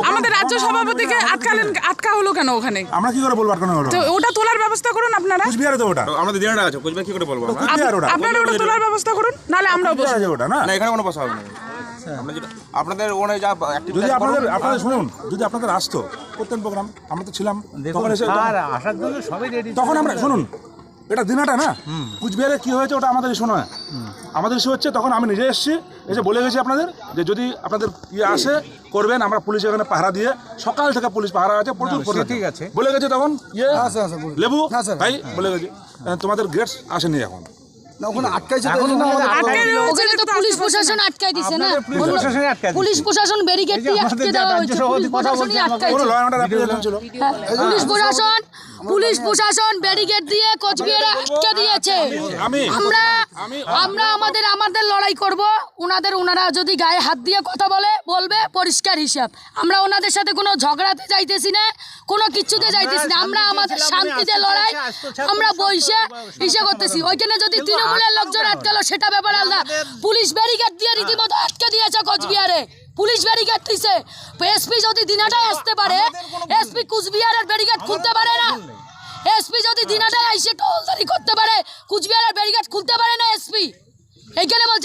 আমাদের রাজ্য সভাপতিকে আটকা হলো কেন ওখানে? আমরা কি করে বলবো আটকানো হলো? ওটা তোলার ব্যবস্থা করুন আপনারা। কুচবিহারে তো ওটা আমাদের দিনাটা আছে, কোচবিহার কি করে বলবো? আপনারা ওটা তোলার ব্যবস্থা করুন, নাহলে আমরাও বসবো। ওটা না, এখানে কোনো বসা হবে না। আপনাদের ওখানে যা যদি আপনাদের শুনুন, যদি আপনাদের আসতো করতেন প্রোগ্রাম, আমরা তো ছিলাম তখন এসে আসার জন্য সবাই রেডি। তখন আমরা শুনুন, এটা দিনাটা না, কুচবিহারে কি হয়েছে ওটা আমাদের ইস্যু নয়। আমাদের ইস্যু হচ্ছে তখন আমি নিজে এসেছি, এসে বলে গেছি আপনাদের যে যদি আপনাদের ইয়ে আসে করবেন, আমরা পুলিশ এখানে পাহারা দিয়ে সকাল থেকে পুলিশ পাহারা আছে প্রচুর। ঠিক আছে বলে গেছে তখন ইয়ে লেবু ভাই বলে গেছে তোমাদের গেটস আসেনি এখন। ওখানে তো পুলিশ প্রশাসন আটকাই দিছে না, পুলিশ প্রশাসন ব্যারিকেড দিয়ে আটকে দেওয়া হয়েছে, পুলিশ প্রশাসন ব্যারিকেড দিয়ে কোচবিহারে আটকে দিয়েছে। আমরা আমাদের লড়াই করব। ওনারা যদি গায়ে হাত দিয়ে কথা বলবে পরিষ্কার হিসাব। আমরা ওনাদের সাথে কোনো ঝগড়াতে যাইতেছি না, কোনো কিচ্ছুতে যাইতেছি না। আমরা আমাদের শান্তিতে লড়াই, আমরা বইসে হিসেব করতেছি। ওইখানে যদি তৃণমূলের লোকজন আটকালো সেটা ব্যাপার আলাদা। পুলিশ ব্যারিকেড দিয়ে রীতিমতো আটকে দিয়েছে কোচবিহারে, পুলিশ ব্যারিকেড দিছে। এসপি যদি দিনাটায় আসতে পারে, এসপি কুচবিহারের ব্যারিকেড খুলতে পারে না। এসপি যদি দিনাটায় এসে টহলদারি করতে পারে, কুচবিহারের ব্যারিকেড খুলতে পারে না এসপি। এইখানে বলছে